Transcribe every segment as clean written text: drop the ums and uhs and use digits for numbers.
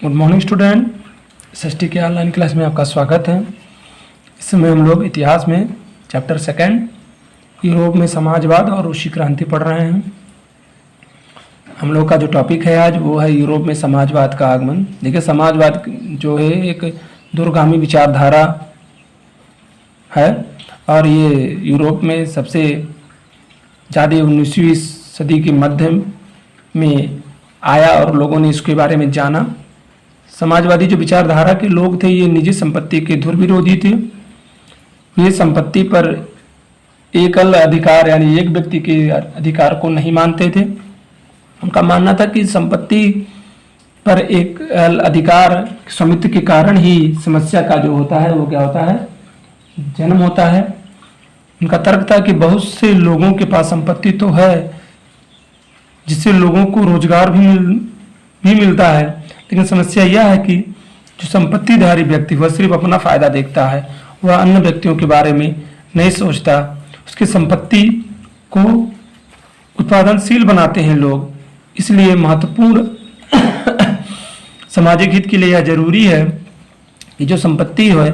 Good morning student, SST के online class में आपका स्वागत है। इस समय हम लोग इतिहास में चैप्टर 2 यूरोप में समाजवाद और रूसी क्रांति पढ़ रहे हैं। हम लोग का जो टॉपिक है आज वो है यूरोप में समाजवाद का आगमन। देखिए, समाजवाद जो है एक दूरगामी विचारधारा है और ये यूरोप में सबसे ज़्यादा 19वीं सदी के मध्य में आया और लोगों ने इसके बारे में जाना। समाजवादी जो विचारधारा के लोग थे ये निजी संपत्ति के धुर विरोधी थे। ये संपत्ति पर एकल अधिकार यानी एक व्यक्ति के अधिकार को नहीं मानते थे। उनका मानना था कि संपत्ति पर एक अधिकार स्वामित्व के कारण ही समस्या का जो होता है वो क्या होता है, जन्म होता है। उनका तर्क था कि बहुत से लोगों के पास संपत्ति तो है जिससे लोगों को रोजगार भी मिलता है, लेकिन समस्या यह है कि जो संपत्तिधारी व्यक्ति वह सिर्फ अपना फायदा देखता है, वह अन्य व्यक्तियों के बारे में नहीं सोचता। उसकी संपत्ति को उत्पादनशील बनाते हैं लोग। इसलिए महत्वपूर्ण सामाजिक हित के लिए यह जरूरी है कि जो संपत्ति है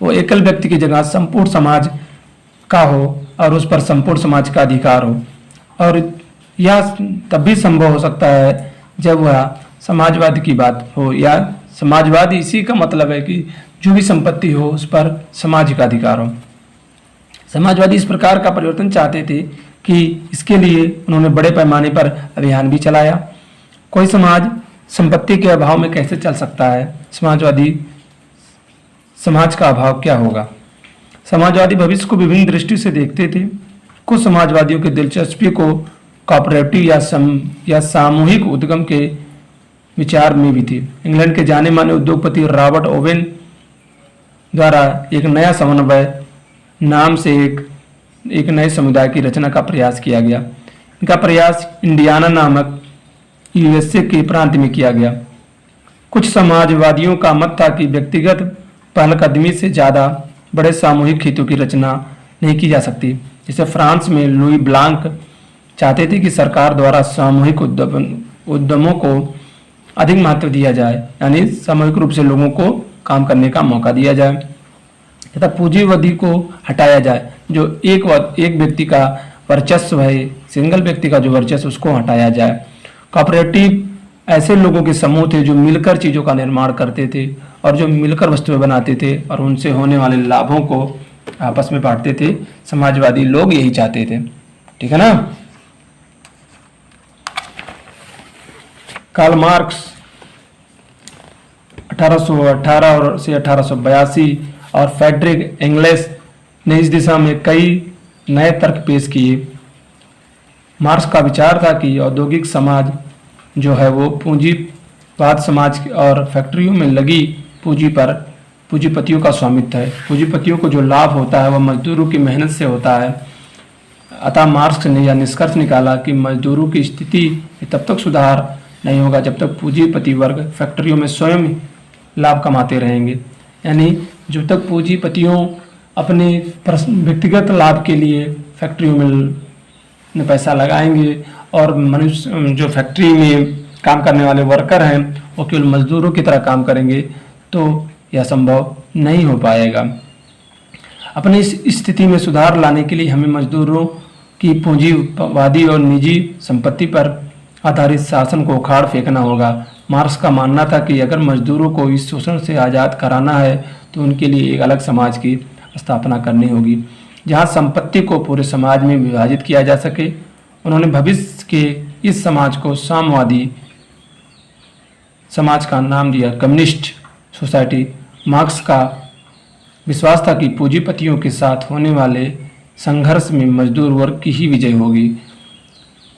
वो एकल व्यक्ति की जगह संपूर्ण समाज का हो और उस पर संपूर्ण समाज का अधिकार हो। और यह तब भी संभव हो सकता है जब वह समाजवाद की बात हो, या समाजवाद इसी का मतलब है कि जो भी संपत्ति हो उस पर समाज का अधिकार हो। समाजवादी इस प्रकार का परिवर्तन चाहते थे कि इसके लिए उन्होंने बड़े पैमाने पर अभियान भी चलाया। कोई समाज संपत्ति के अभाव में कैसे चल सकता है? समाजवादी समाज का अभाव क्या होगा? समाजवादी भविष्य को विभिन्न दृष्टि से देखते थे। कुछ समाजवादियों की दिलचस्पी को कॉपरेटिव या सामूहिक उद्यम के विचार में भी थी। इंग्लैंड के जाने माने उद्योगपति रॉबर्ट ओवेन द्वारा एक नया समन्वय नाम से एक नए समुदाय की रचना का प्रयास किया गया। इनका प्रयास इंडियाना नामक यूएसए के प्रांत में किया गया। कुछ समाजवादियों का मत था कि व्यक्तिगत पहलकदमी से ज़्यादा बड़े सामूहिक हितों की रचना नहीं की जा सकती। जैसे फ्रांस में लुई ब्लांक चाहते थे कि सरकार द्वारा सामूहिक उद्यमों को अधिक महत्व दिया जाए, यानी सामूहिक रूप से लोगों को काम करने का मौका दिया जाए, तथा पूंजीवादी को हटाया जाए। जो एक व्यक्ति का वर्चस्व है, सिंगल व्यक्ति का जो वर्चस्व, उसको हटाया जाए। कॉपरेटिव ऐसे लोगों के समूह थे जो मिलकर चीज़ों का निर्माण करते थे और जो मिलकर वस्तुएं बनाते थे और उनसे होने वाले लाभों को आपस में बांटते थे। समाजवादी लोग यही चाहते थे, ठीक है ना। कार्ल मार्क्स 1818 से 1882 और फ्रेडरिक एंगेल्स ने इस दिशा में कई नए तर्क पेश किए। मार्क्स का विचार था कि औद्योगिक समाज जो है वो पूंजीवाद समाज और फैक्ट्रियों में लगी पूंजी पर पूंजीपतियों का स्वामित्व है। पूंजीपतियों को जो लाभ होता है वह मजदूरों की मेहनत से होता है। अतः मार्क्स ने यह निष्कर्ष निकाला कि मजदूरों की स्थिति तब तक सुधार नहीं होगा जब तक पूंजीपति वर्ग फैक्ट्रियों में स्वयं लाभ कमाते रहेंगे। यानी जब तक पूंजीपतियों अपने व्यक्तिगत लाभ के लिए फैक्ट्रियों में पैसा लगाएंगे और मनुष्य जो फैक्ट्री में काम करने वाले वर्कर हैं वो केवल मजदूरों की तरह काम करेंगे, तो यह संभव नहीं हो पाएगा। अपनी इस स्थिति में सुधार लाने के लिए हमें मजदूरों की पूंजीवादी और निजी संपत्ति पर आधारित शासन को उखाड़ फेंकना होगा। मार्क्स का मानना था कि अगर मजदूरों को इस शोषण से आज़ाद कराना है तो उनके लिए एक अलग समाज की स्थापना करनी होगी जहां संपत्ति को पूरे समाज में विभाजित किया जा सके। उन्होंने भविष्य के इस समाज को साम्यवादी समाज का नाम दिया, कम्युनिस्ट सोसाइटी। मार्क्स का विश्वास था कि पूंजीपतियों के साथ होने वाले संघर्ष में मजदूर वर्ग की ही विजय होगी।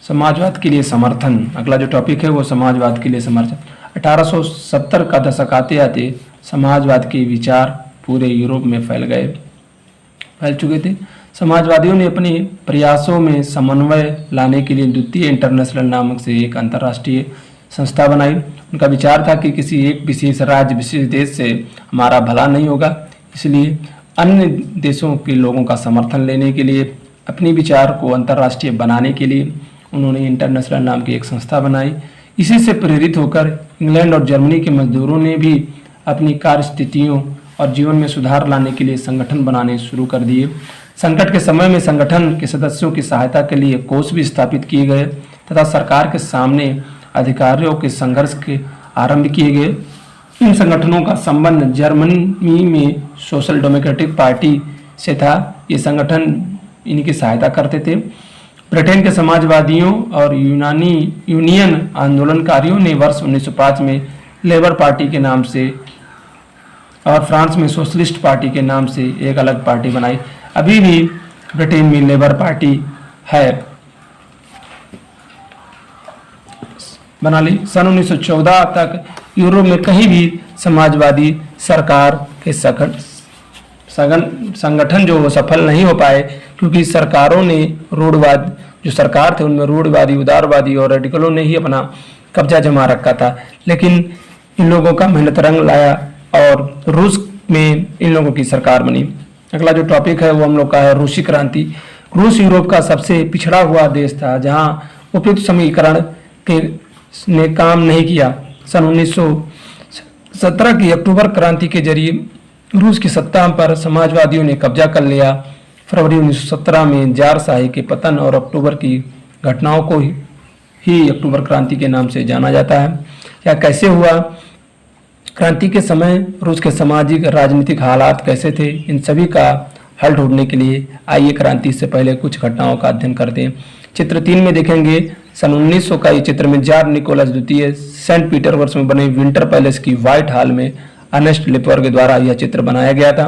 समाजवाद के लिए समर्थन, अगला जो टॉपिक है वो समाजवाद के लिए समर्थन। 1870 का दशक आते आते समाजवाद के विचार पूरे यूरोप में फैल चुके थे। समाजवादियों ने अपने प्रयासों में समन्वय लाने के लिए द्वितीय इंटरनेशनल नामक से एक अंतर्राष्ट्रीय संस्था बनाई। उनका विचार था कि किसी एक विशेष राज्य विशेष देश से हमारा भला नहीं होगा, इसलिए अन्य देशों के लोगों का समर्थन लेने के लिए, अपने विचार को अंतर्राष्ट्रीय बनाने के लिए उन्होंने इंटरनेशनल नाम की एक संस्था बनाई। इसी से प्रेरित होकर इंग्लैंड और जर्मनी के मजदूरों ने भी अपनी कार्य स्थितियों और जीवन में सुधार लाने के लिए संगठन बनाने शुरू कर दिए। संकट के समय में संगठन के सदस्यों की सहायता के लिए कोष भी स्थापित किए गए तथा सरकार के सामने अधिकारियों के संघर्ष के आरंभ किए गए। इन संगठनों का संबंध जर्मनी में सोशल डेमोक्रेटिक पार्टी से था। ये संगठन इनकी सहायता करते थे। ब्रिटेन के समाजवादियों और यूनियन आंदोलनकारियों ने वर्ष 1905 में लेबर पार्टी के नाम से और फ्रांस में सोशलिस्ट पार्टी के नाम से एक अलग पार्टी बनाई। अभी भी ब्रिटेन में लेबर पार्टी है, बना ली। सन 1914 तक यूरोप में कहीं भी समाजवादी सरकार के संगठन जो सफल नहीं हो पाए, क्योंकि सरकारों ने रूढ़वाद जो सरकार थे उनमें रूढ़वादी, उदारवादी और रेडिकलों ने ही अपना कब्जा जमा रखा था। लेकिन इन लोगों का मेहनत रंग लाया और रूस में इन लोगों की सरकार बनी। अगला जो टॉपिक है वो हम लोग का है रूसी क्रांति। रूस यूरोप का सबसे पिछड़ा हुआ देश था जहां उपयुक्त समीकरण के ने काम नहीं किया। सन 1917 की अक्टूबर क्रांति के जरिए रूस की सत्ता पर समाजवादियों ने कब्जा कर लिया। फरवरी 1917 में जार शाही के पतन और अक्टूबर की घटनाओं को ही अक्टूबर क्रांति के नाम से जाना जाता है। यह कैसे हुआ? क्रांति के समय रूस के सामाजिक राजनीतिक हालात कैसे थे, इन सभी का हल ढूंढने के लिए आइए क्रांति से पहले कुछ घटनाओं का अध्ययन करते हैं। चित्र 3 में देखेंगे सन 1900 का ये चित्र में जार निकोलस द्वितीय सेंट पीटरबर्ग में बने विंटर पैलेस की व्हाइट हॉल में अर्नेस्ट लिपवर के द्वारा यह चित्र बनाया गया था।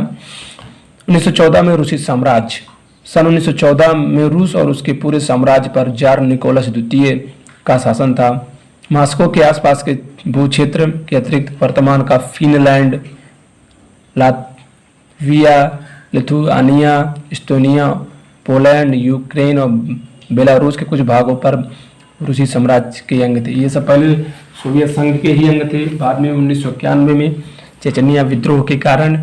1914 में रूसी साम्राज्य। सन 1914 में रूस और उसके पूरे साम्राज्य पर जार निकोलस द्वितीय का शासन था। मॉस्को के आसपास के भूक्षेत्र के अतिरिक्त वर्तमान का Finland, Latvia, Lithuania, Estonia, Poland, Ukraine और बेलारूस के कुछ भागों पर रूसी साम्राज्य के अंग थे। ये सब पहले सोवियत संघ के ही अंग थे। बाद में 1991 में चेचनिया विद्रोह के कारण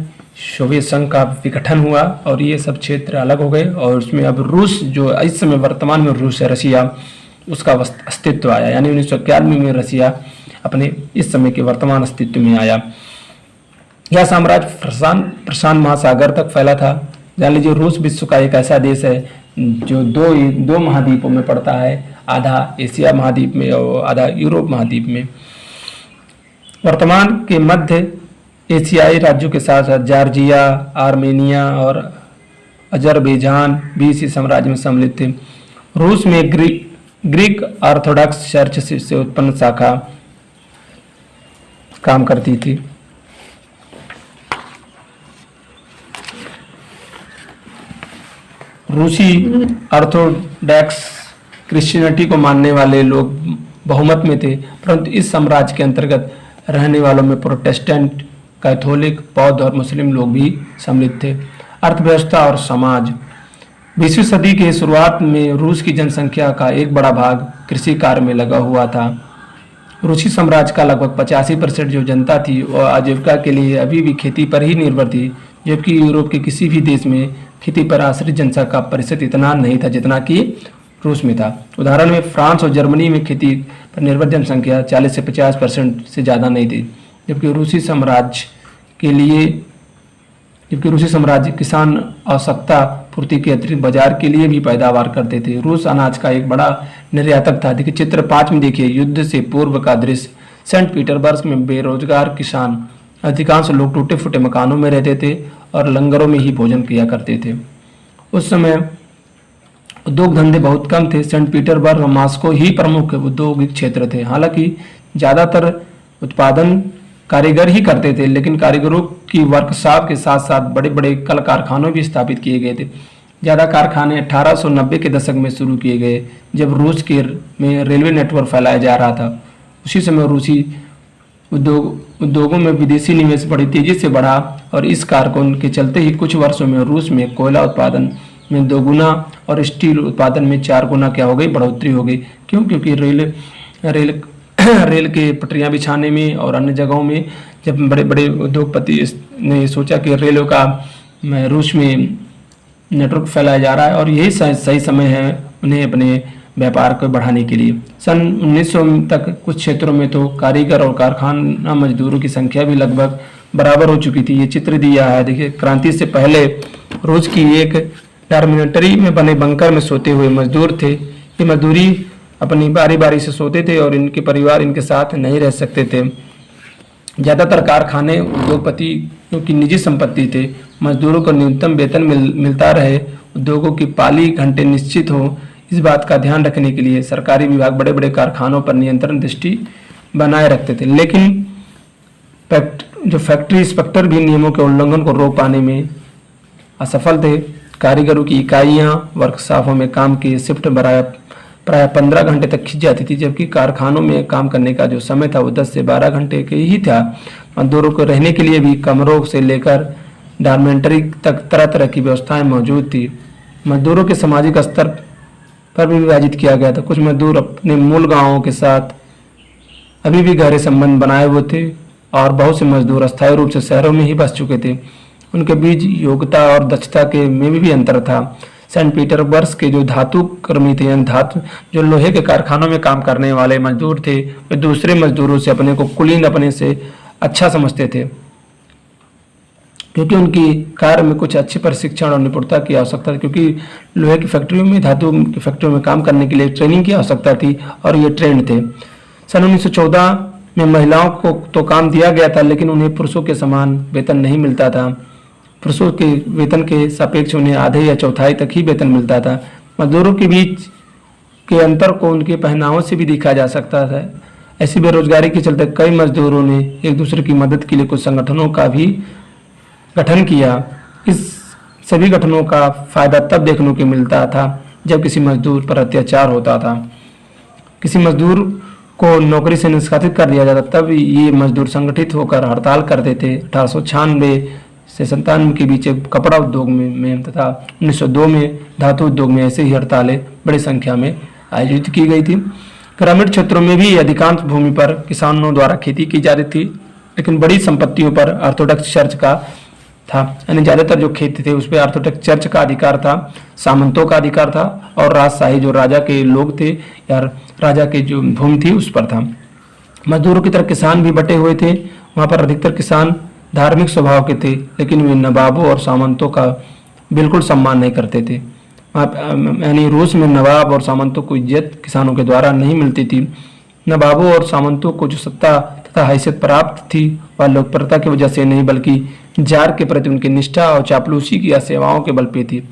सोवियत संघ का विघटन हुआ और ये सब क्षेत्र अलग हो गए और उसमें अब रूस जो इस समय वर्तमान में रूस है, रसिया, उसका अस्तित्व आया। यानी 1991 में रसिया अपने इस समय के वर्तमान अस्तित्व में आया। यह साम्राज्य प्रशांत महासागर तक फैला था। जान लीजिए रूस विश्व का एक ऐसा देश है जो दो महाद्वीपों में पड़ता है, आधा एशिया महाद्वीप में और आधा यूरोप महाद्वीप में। वर्तमान के मध्य एशियाई राज्यों के साथ साथ जॉर्जिया, आर्मेनिया और अजरबैजान भी इसी साम्राज्य में सम्मिलित थे। रूस में ग्रीक ऑर्थोडॉक्स चर्च से उत्पन्न शाखा काम करती थी। रूसी ऑर्थोडॉक्स क्रिश्चियनिटी को मानने वाले लोग बहुमत में थे, परंतु इस साम्राज्य के अंतर्गत रहने वालों में प्रोटेस्टेंट, कैथोलिक, बौद्ध और मुस्लिम लोग भी सम्मिलित थे। अर्थव्यवस्था और समाज। 20वीं सदी के शुरुआत में रूस की जनसंख्या का एक बड़ा भाग कृषि कार्य में लगा हुआ था। रूसी साम्राज्य का लगभग 85% जो जनता थी वह आजीविका के लिए अभी भी खेती पर ही निर्भर थी, जबकि यूरोप के किसी भी देश में खेती पर आश्रित जनता का प्रतिशत इतना नहीं था जितना कि रूस में था। उदाहरण में फ्रांस और जर्मनी में खेती पर निर्भर जनसंख्या 40 से 50% से ज़्यादा नहीं थी, जबकि रूसी साम्राज्य किसान आवश्यकता पूर्ति के अतिरिक्त बाजार के लिए भी पैदावार करते थे। रूस अनाज का एक बड़ा निर्यातक था। देखिए चित्र 5 में देखिए युद्ध से पूर्व का दृश्य। सेंट पीटरबर्ग में बेरोजगार किसान, अधिकांश लोग टूटे फूटे मकानों में रहते थे और लंगरों में ही भोजन किया करते थे। उस समय उद्योग धंधे बहुत कम थे। सेंट पीटरबर्ग और मॉस्को ही प्रमुख औद्योगिक क्षेत्र थे। हालांकि ज़्यादातर उत्पादन कारीगर ही करते थे, लेकिन कारीगरों की वर्कशॉप के साथ साथ बड़े बड़े कल कारखाने भी स्थापित किए गए थे। ज़्यादा कारखाने 1890 के दशक में शुरू किए गए, जब रूस में रेलवे नेटवर्क फैलाया जा रहा था। उसी समय रूसी उद्योगों में विदेशी निवेश बड़ी तेजी से बढ़ा और इस कारकों के चलते ही कुछ वर्षों में रूस में कोयला उत्पादन में 2 गुना और स्टील उत्पादन में 4 गुना क्या हो गई, बढ़ोतरी हो गई। क्यों? क्योंकि रेल के पटरियां बिछाने में और अन्य जगहों में जब बड़े बड़े उद्योगपति ने सोचा कि रेलों का रूस में नेटवर्क फैलाया जा रहा है और यही सही समय है उन्हें अपने व्यापार को बढ़ाने के लिए। सन 1900 तक कुछ क्षेत्रों में तो कारीगर और कारखाना मजदूरों की संख्या भी लगभग बराबर हो चुकी थी। ये चित्र दिया है, देखिए क्रांति से पहले रूस की एक डॉर्मिटरी में बने बंकर में सोते हुए मजदूर थे। ये मजदूरी अपनी बारी बारी से सोते थे और इनके परिवार इनके साथ नहीं रह सकते थे। ज़्यादातर कारखाने उद्योगपतियों की निजी संपत्ति थे। मजदूरों को न्यूनतम वेतन मिलता रहे, उद्योगों की पाली घंटे निश्चित हो, इस बात का ध्यान रखने के लिए सरकारी विभाग बड़े बड़े कारखानों पर नियंत्रण दृष्टि बनाए रखते थे। लेकिन जो फैक्ट्री इंस्पेक्टर भी नियमों के उल्लंघन को रोक पाने में असफल थे। कारीगरों की इकाइयां वर्कशॉपों में काम की शिफ्ट प्राय 15 घंटे तक खिंच जाती थी, जबकि कारखानों में काम करने का जो समय था वो 10 से 12 घंटे के ही था। मजदूरों को रहने के लिए भी कमरों से लेकर डॉर्मेंटरी तक तरह तरह की व्यवस्थाएं मौजूद थी। मजदूरों के सामाजिक स्तर पर भी विभाजित किया गया था। कुछ मजदूर अपने मूल गांवों के साथ अभी भी गहरे संबंध बनाए हुए थे और बहुत से मजदूर अस्थायी रूप से शहरों में ही बस चुके थे। उनके बीच योग्यता और दक्षता के में भी अंतर था। सेंट पीटर्सबर्ग के जो धातु कर्मी थे, धातु जो लोहे के कारखानों में काम करने वाले मजदूर थे, वे दूसरे मजदूरों से अपने को कुलीन अपने से अच्छा समझते थे, क्योंकि उनकी कार्य में कुछ अच्छे प्रशिक्षण और निपुणता की आवश्यकता थी। क्योंकि लोहे की फैक्ट्रियों में, धातु की फैक्ट्रियों में काम करने के लिए ट्रेनिंग की आवश्यकता थी और ये ट्रेंड थे। सन 1914 में महिलाओं को तो काम दिया गया था, लेकिन उन्हें पुरुषों के समान वेतन नहीं मिलता था। पुरुषों के वेतन के सापेक्ष उन्हें आधे या चौथाई तक ही वेतन मिलता था। मजदूरों के बीच के अंतर को उनके पहनावों से भी देखा जा सकता था। ऐसी बेरोजगारी के चलते कई मजदूरों ने एक दूसरे की मदद के लिए कुछ संगठनों का भी गठन किया। इस सभी गठनों का फायदा तब देखने को मिलता था जब किसी मजदूर पर अत्याचार होता था, किसी मजदूर को नौकरी से निष्कासित कर दिया जाता, तब ये मजदूर संगठित होकर हड़ताल करते थे। 1896 से 97 के बीच कपड़ा उद्योग में तथा 1902 में धातु उद्योग में ऐसे ही हड़तालें बड़ी संख्या में आयोजित की गई थी। ग्रामीण क्षेत्रों में भी अधिकांश भूमि पर किसानों द्वारा खेती की जाती थी, लेकिन बड़ी संपत्तियों पर ऑर्थोडॉक्स चर्च का था, यानी ज़्यादातर जो खेती थे उस पर ऑर्थोडॉक्स चर्च का अधिकार था, सामंतों का अधिकार था और राजशाही जो राजा के लोग थे या राजा के जो भूमि थी उस पर था। मजदूरों की तरह किसान भी बटे हुए थे। वहाँ पर अधिकतर किसान धार्मिक स्वभाव के थे, लेकिन वे नवाबों और सामंतों का बिल्कुल सम्मान नहीं करते थे। यानी रूस में नवाब और सामंतों को इज्जत किसानों के द्वारा नहीं मिलती थी। नवाबों और सामंतों को जो सत्ता तथा हैसियत प्राप्त थी वह लोकप्रियता की वजह से नहीं, बल्कि जार के प्रति उनकी निष्ठा और चापलूसी की सेवाओं के बल पे थी।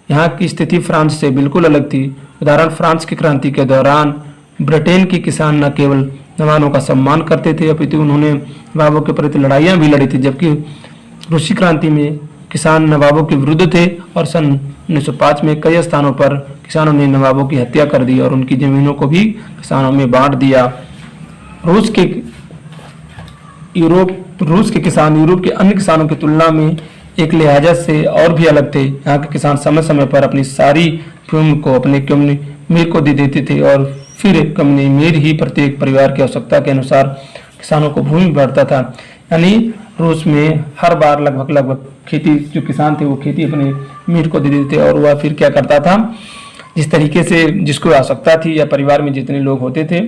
यहाँ की स्थिति फ्रांस से बिल्कुल अलग थी। उदाहरण, फ्रांस की क्रांति के दौरान ब्रिटेन के किसान न केवल नवाबों का सम्मान करते थे, अपितु उन्होंने नवाबों के प्रति लड़ाइयाँ भी लड़ी थी, जबकि रूसी क्रांति में किसान नवाबों के विरुद्ध थे और सन 1905 में कई स्थानों पर किसानों ने नवाबों की हत्या कर दी और उनकी जमीनों को भी किसानों में बांट दिया। रूस के किसान यूरोप के अन्य किसानों की तुलना में एक लिहाजा से और भी अलग थे। यहाँ के किसान समय समय पर अपनी सारी भूमि को अपने कम्युनी मीर को दे देते थे और फिर कम्युनी मीर ही प्रत्येक परिवार की आवश्यकता के अनुसार किसानों को भूमि बांटता था। यानी रूस में हर बार लगभग खेती, जो किसान थे वो खेती अपने मीर को दे देते थे और वह फिर क्या करता था, जिस तरीके से जिसको आवश्यकता थी या परिवार में जितने लोग होते थे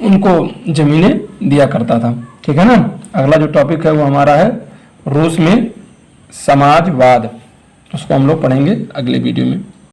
उनको जमीनें दिया करता था। ठीक है ना। अगला जो टॉपिक है वो हमारा है रूस में समाजवाद, उसको हम लोग पढ़ेंगे अगले वीडियो में।